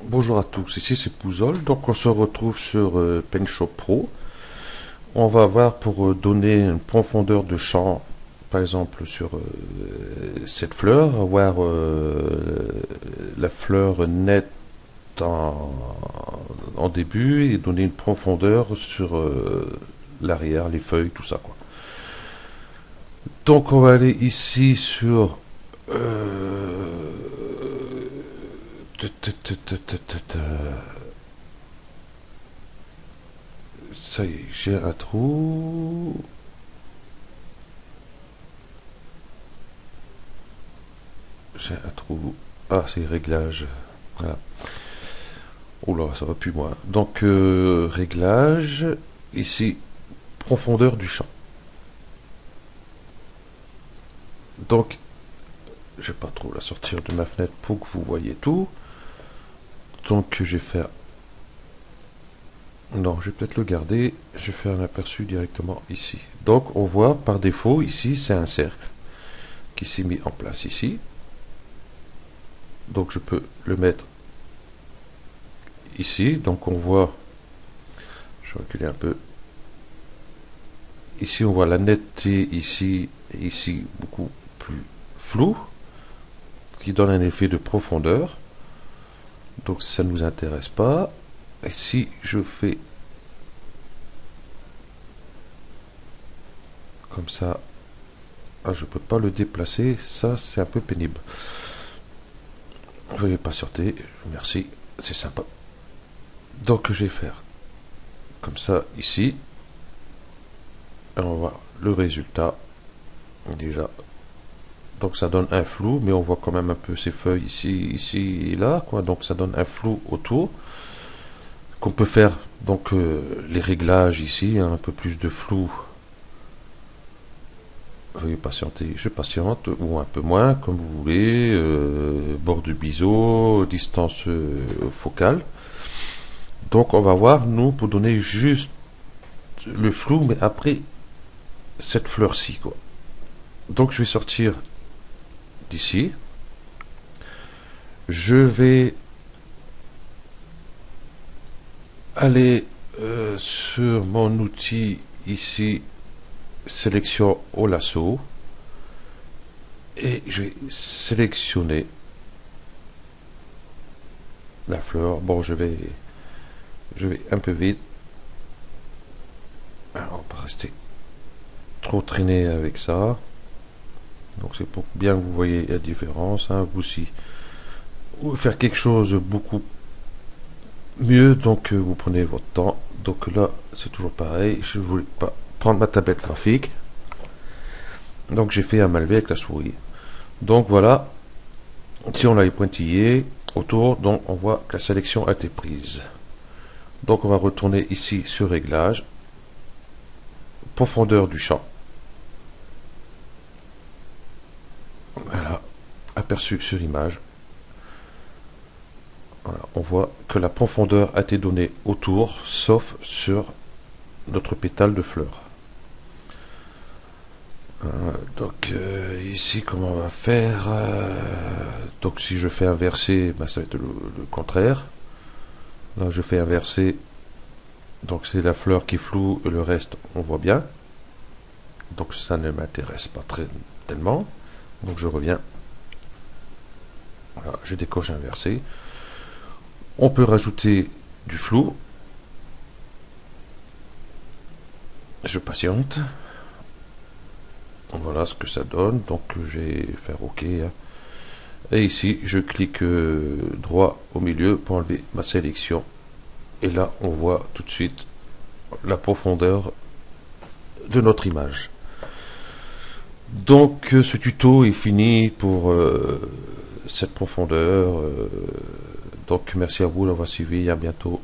Bonjour à tous, ici c'est Pouzol, donc on se retrouve sur PaintShop Pro. On va voir pour donner une profondeur de champ, par exemple sur cette fleur, avoir la fleur nette en, en début et donner une profondeur sur l'arrière, les feuilles, tout ça quoi. Donc on va aller ici sur ça y est, j'ai un trou. J'ai un trou. Ah, c'est réglage. Voilà. Oh là, ça va plus moi. Donc, réglage. Ici, profondeur du champ. Donc, je vais pas trop la sortir de ma fenêtre pour que vous voyez tout. Donc, je vais faire. Non, je vais peut-être le garder. Je vais faire un aperçu directement ici. Donc, on voit par défaut, ici, c'est un cercle qui s'est mis en place ici. Donc, je peux le mettre ici. Donc, on voit. Je vais reculer un peu. Ici, on voit la netteté ici et ici beaucoup plus floue, qui donne un effet de profondeur. Donc, ça ne nous intéresse pas. Et si je fais comme ça, ah, je ne peux pas le déplacer, ça c'est un peu pénible. Veuillez patienter, merci, c'est sympa. Donc, je vais faire comme ça ici. Et on voit le résultat déjà. Donc ça donne un flou, mais on voit quand même un peu ces feuilles ici et là, quoi. Donc ça donne un flou autour. Qu'on peut faire donc les réglages ici, hein, un peu plus de flou. Veuillez patienter, je patiente, ou un peu moins, comme vous voulez. Bord de biseau, distance focale. Donc on va voir, nous, pour donner juste le flou, mais après cette fleur-ci, quoi. Donc je vais sortir d'ici. Je vais aller sur mon outil ici, sélection au lasso, et je vais sélectionner la fleur. Bon, je vais un peu vite. Alors, on va pas rester trop traîner avec ça. Donc c'est pour bien que vous voyez la différence, hein. Vous aussi, vous faire quelque chose de beaucoup mieux, donc vous prenez votre temps. Donc là, c'est toujours pareil. Je ne voulais pas prendre ma tablette graphique, donc j'ai fait un mal avec la souris. Donc voilà, si on a les pointillés autour, donc on voit que la sélection a été prise. Donc on va retourner ici sur réglage, profondeur du champ. Voilà, aperçu sur image. Voilà, on voit que la profondeur a été donnée autour, sauf sur notre pétale de fleur. Donc ici, comment on va faire donc si je fais inverser, ben, ça va être le contraire. Là, je fais inverser. Donc c'est la fleur qui floue et le reste, on voit bien. Donc ça ne m'intéresse pas tellement. Donc je reviens. Voilà, je décoche inversé. On peut rajouter du flou. Je patiente. Voilà ce que ça donne. Donc je vais faire OK. Hein. Et ici, je clique droit au milieu pour enlever ma sélection. Et là, on voit tout de suite la profondeur de notre image. Donc ce tuto est fini pour cette profondeur. Donc merci à vous d'avoir suivi. À bientôt.